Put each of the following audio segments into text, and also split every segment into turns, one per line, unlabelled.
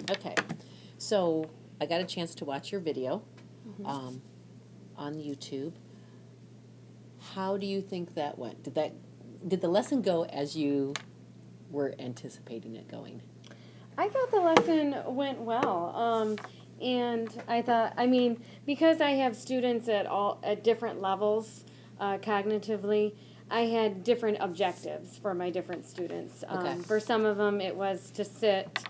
Okay, so I got a chance to watch your video on YouTube. How do you think that went? Did the lesson go as you were anticipating it going?
I thought the lesson went well. And I thought, because I have students at different levels cognitively, I had different objectives for my different students.
Okay.
For some of them, it was to sit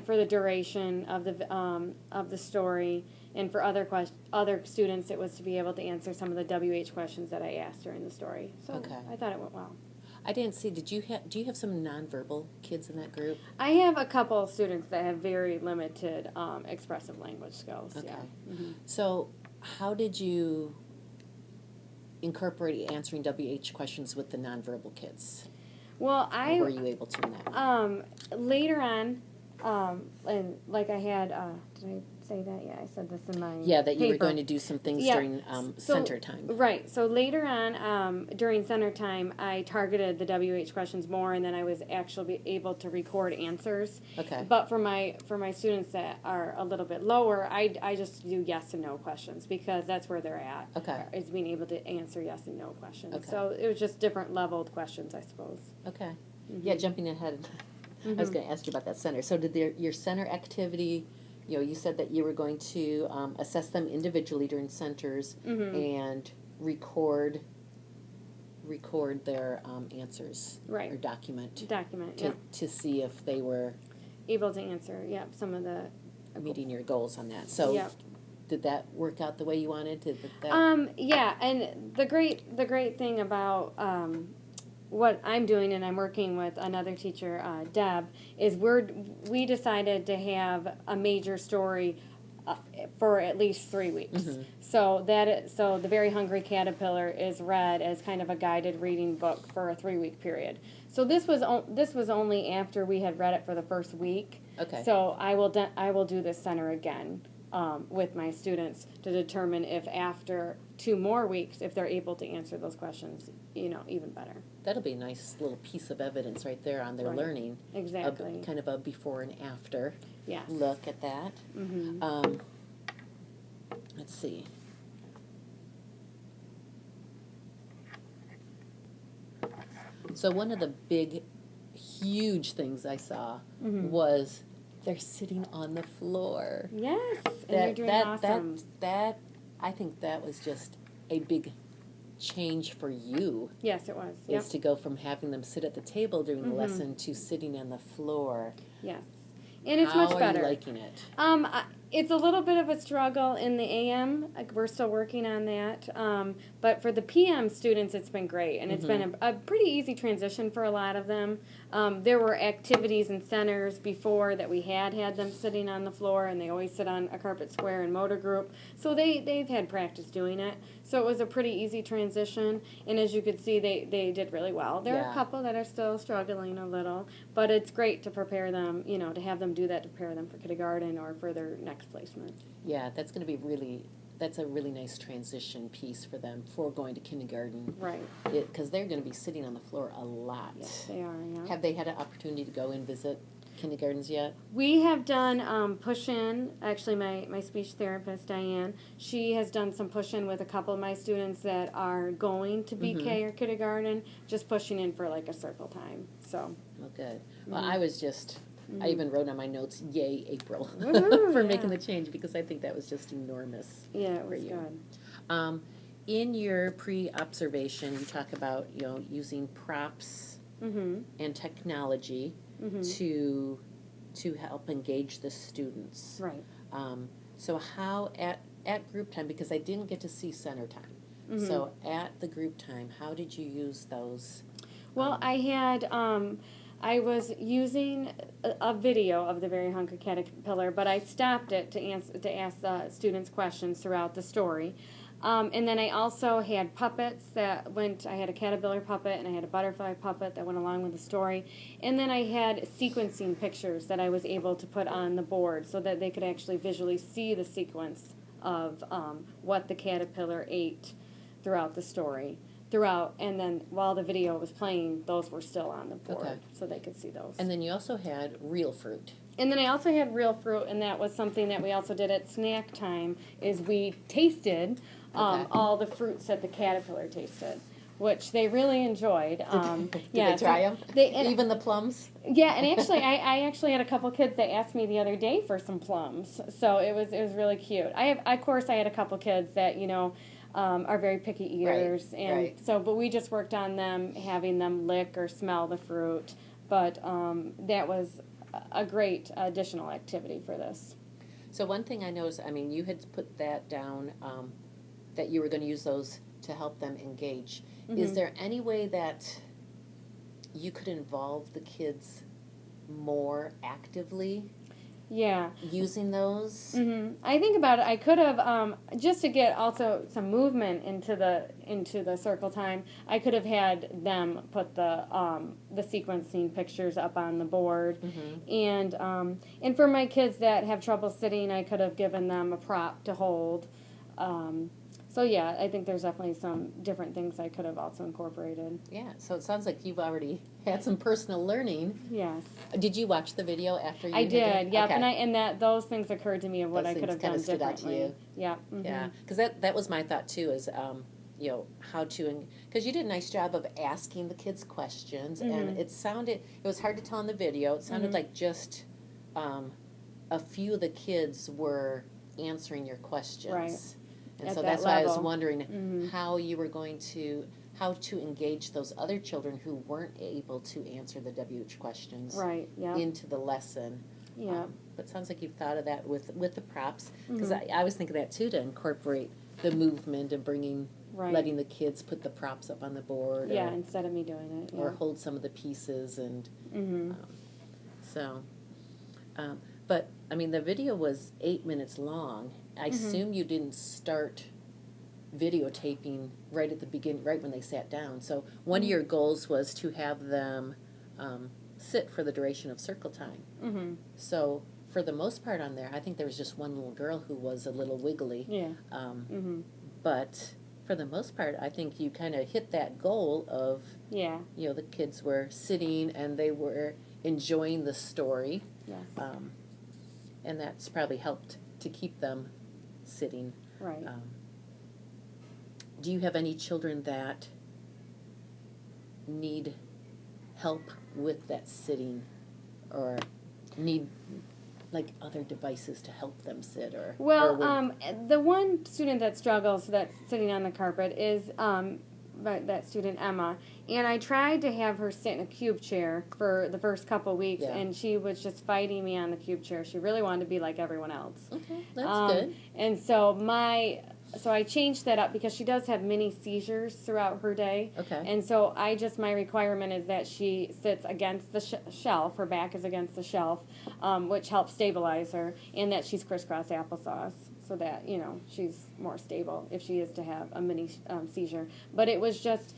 for the duration of the story, and for other students, it was to be able to answer some of the WH questions that I asked during the story. So
Okay.
I thought it went well.
I didn't see. Do you have some nonverbal kids in that group?
I have a couple of students that have very limited expressive language skills.
Okay.
Yeah. Mm-hmm.
So, how did you incorporate answering WH questions with the nonverbal kids?
Well,
Or were you able to in that?
Later on, and like I had, did I say that? Yeah, I said this in my
Yeah, that you were
paper.
going to do some things
Yeah.
during center time.
Right. So later on, during center time, I targeted the WH questions more, and then I was actually able to record answers.
Okay.
But for my students that are a little bit lower, I just do yes and no questions, because that's where they're at.
Okay.
Is being able to answer yes and no questions.
Okay.
So it was just different leveled questions, I suppose.
Okay. Yeah, jumping ahead, I was going to ask you about that center. So did your center activity, you said that you were going to assess them individually during centers and record their answers.
Right.
Or document.
Yeah.
To see if they were
Able to answer, some of the...
meeting your goals on that. So
Yep.
did that work out the way you wanted?
Yeah, and the great thing about what I'm doing, and I'm working with another teacher, Deb, is we decided to have a major story for at least 3 weeks. So the Very Hungry Caterpillar is read as kind of a guided reading book for a 3-week period. So this was only after we had read it for the first week.
Okay.
So I will do this center again with my students to determine if after 2 more weeks, if they're able to answer those questions, even better.
That'll be a nice little piece of evidence right there on their
Right.
learning.
Exactly.
Kind of a before and after
Yes.
look at that.
Mm-hmm.
Let's see. So one of the big, huge things I saw was they're sitting on the floor.
Yes, and you're doing awesome.
I think that was just a big change for you.
Yes, it was.
Is to go from having them sit at the table during the lesson to sitting on the floor.
Yes, and it's much better.
How are you liking it?
It's a little bit of a struggle in the AM. We're still working on that. But for the PM students, it's been great. And it's been a pretty easy transition for a lot of them. There were activities and centers before that we had them sitting on the floor, and they always sit on a carpet square in motor group. So they've had practice doing it. So it was a pretty easy transition. And as you could see, they did really well. There are a couple that are still struggling a little. But it's great to prepare them, to have them do that, to prepare them for kindergarten or for their next placement.
Yeah, that's going to be that's a really nice transition piece for them for going to kindergarten.
Right.
Because they're going to be sitting on the floor a lot.
Yes, they are, yeah.
Have they had an opportunity to go and visit kindergartens yet?
We have done push-in. Actually, my speech therapist, Diane, she has done some push-in with a couple of my students that are going to BK or kindergarten, just pushing in for like a circle time. So.
Oh, good. Well, I was just... I even wrote on my notes, yay, April,
Woo-hoo,
for making the change, because I think that was just enormous.
Yeah, it was
for you.
good.
In your pre-observation, you talk about, using props and technology to help engage the students.
Right.
So how, at group time, because I didn't get to see center time, so at the group time, how did you use those?
Well, I was using a video of the Very Hungry Caterpillar, but I stopped it to ask the students questions throughout the story. And then I also had puppets that I had a caterpillar puppet and I had a butterfly puppet that went along with the story. And then I had sequencing pictures that I was able to put on the board so that they could actually visually see the sequence of what the caterpillar ate throughout the story. throughout, and then while the video was playing, those were still on the board,
Okay.
so they could see those.
And then you also had real fruit.
And then I also had real fruit, and that was something that we also did at snack time, is we tasted
Okay.
all the fruits that the caterpillar tasted, which they really enjoyed.
Did they try them? Even the plums?
Yeah, and actually, I actually had a couple kids that asked me the other day for some plums, so it was really cute. Of course, I had a couple kids that are very picky eaters, and so but we just worked on them having them lick or smell the fruit, but that was a great additional activity for this.
So one thing I noticed, I mean, you had put that down, that you were going to use those to help them engage.
Mm-hmm.
Is there any way that you could involve the kids more actively
Yeah.
using those?
Mm-hmm. I think about it. I could have just to get also some movement into the circle time. I could have had them put the sequencing pictures up on the board, and for my kids that have trouble sitting, I could have given them a prop to hold. So yeah, I think there's definitely some different things I could have also incorporated.
Yeah, so it sounds like you've already had some personal learning.
Yes.
Did you watch the video after you
I did, yep,
okay.
and those things occurred to me of what
Those
I could have
things kinda
done
stood out to
differently.
you.
Yeah. Mm-hmm.
Yeah, because that was my thought too, is how to, because you did a nice job of asking the kids questions, and it was hard to tell in the video. It sounded like just a few of the kids were answering your questions.
Right.
And
At
so
that
that's why I was
level.
wondering how you were going to, how to engage those other children who weren't able to answer the WH questions
Right. Yeah.
into the lesson.
Yeah.
But it sounds like you've thought of that with the props, because I was thinking that too, to incorporate the movement and
Right.
letting the kids put the props up on the board.
Yeah, instead of me doing it. Yeah.
Or hold some of the pieces and so. But I mean, the video was 8 minutes long. I assume you didn't start videotaping right at the beginning, right when they sat down. So one of your goals was to have them sit for the duration of circle time.
Mm-hmm.
So for the most part on there, I think there was just one little girl who was a little wiggly.
Yeah.
But for the most part, I think you kind of hit that goal of,
Yeah.
the kids were sitting and they were enjoying the story.
Yeah.
And that's probably helped to keep them sitting.
Right.
Do you have any children that need help with that sitting, or need like other devices to help them sit, or
the one student that struggles that's sitting on the carpet is that student Emma, and I tried to have her sit in a cube chair for the first couple weeks, and she was just fighting me on the cube chair. She really wanted to be like everyone else.
Okay, that's good.
And so I changed that up because she does have mini seizures throughout her day.
Okay.
And so my requirement is that she sits against the shelf, her back is against the shelf, which helps stabilize her, and that she's crisscross applesauce so that, she's more stable if she is to have a mini seizure. But it was just,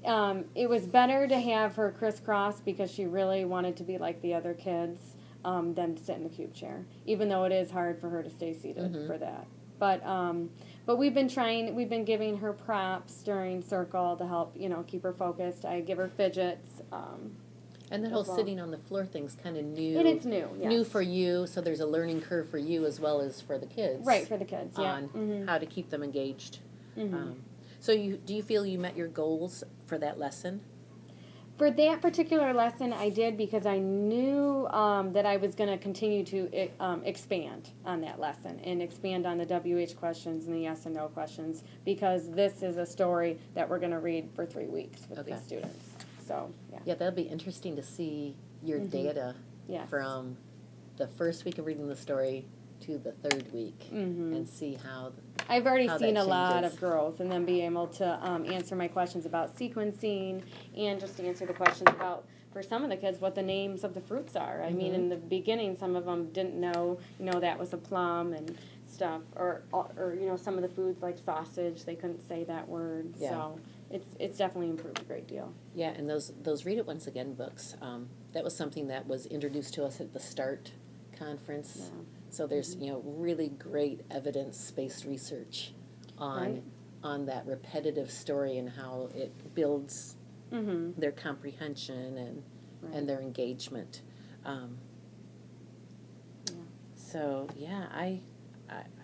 it was better to have her crisscross because she really wanted to be like the other kids than to sit in the cube chair, even though it is hard for her to stay seated for that. But we've been giving her props during circle to help, keep her focused. I give her fidgets.
And that whole sitting on the floor thing's kind of new.
It's new, yes.
New for you, so there's a learning curve for you as well as for the kids.
Right, for the kids, yeah.
On how to keep them engaged. So do you feel you met your goals for that lesson?
For that particular lesson, I did because I knew that I was going to continue to expand on that lesson and expand on the WH questions and the yes and no questions, because this is a story that we're going to read for 3 weeks with these students. So, yeah.
Yeah, that'll be interesting to see your data from the first week of reading the story to the third week and see how
I've already
how
seen
that
a lot
changes.
of growth, and then be able to answer my questions about sequencing, and just answer the questions about, for some of the kids, what the names of the fruits are. I mean, in the beginning, some of them didn't know, that was a plum and stuff, or some of the foods like sausage, they couldn't say that word.
Yeah.
So it's definitely improved a great deal.
Yeah, and those Read It Once Again books, that was something that was introduced to us at the START conference.
Yeah.
So there's really great evidence-based research on on that repetitive story and how it builds
Mm-hmm.
their comprehension and
Right.
their engagement.
Yeah.
So yeah, I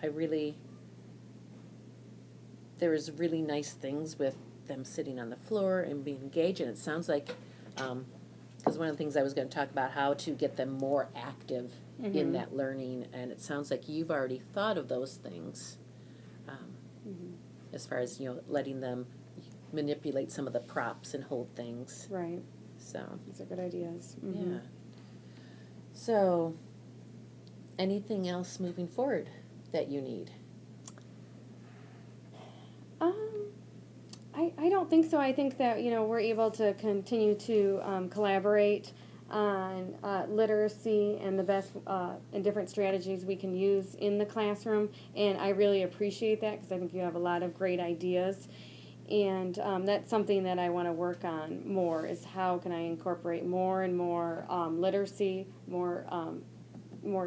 really, there was really nice things with them sitting on the floor and being engaged, and it sounds like, because one of the things I was going to talk about how to get them more active in that learning, and it sounds like you've already thought of those things, as far as, you know, letting them manipulate some of the props and hold things.
Right.
So
Those are good ideas.
yeah. So, anything else moving forward that you need?
I don't think so. I think that, you know, we're able to continue to collaborate on literacy and the best and different strategies we can use in the classroom. And I really appreciate that because I think you have a lot of great ideas. And that's something that I want to work on more is how can I incorporate more and more literacy, more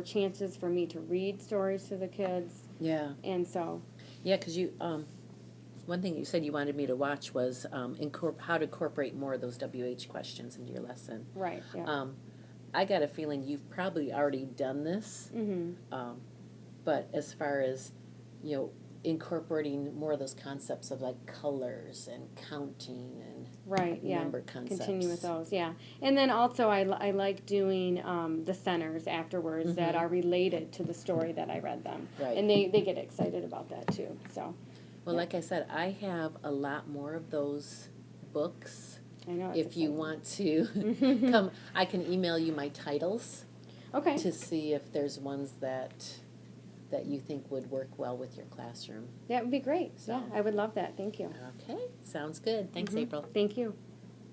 chances for me to read stories to the kids.
Yeah.
And so,
Yeah, because you, one thing you said you wanted me to watch was how to incorporate more of those WH questions into your lesson.
right, yeah.
I got a feeling you've probably already done this, but as far as, you know, incorporating more of those concepts of like colors and counting and
Right, yeah.
number concepts.
Continue with those, yeah. And then also I like doing the centers afterwards that are related to the story that I read them.
Right.
And they get excited about that too, so.
Well,
yeah.
like I said, I have a lot more of those books.
I know it's
If you
exciting.
want to come, I can email you my titles
Okay,
to see if there's ones that you think would work well with your classroom.
that would be great.
So.
Yeah, I would love that. Thank you.
Okay, sounds good. Thanks, April.
Thank you.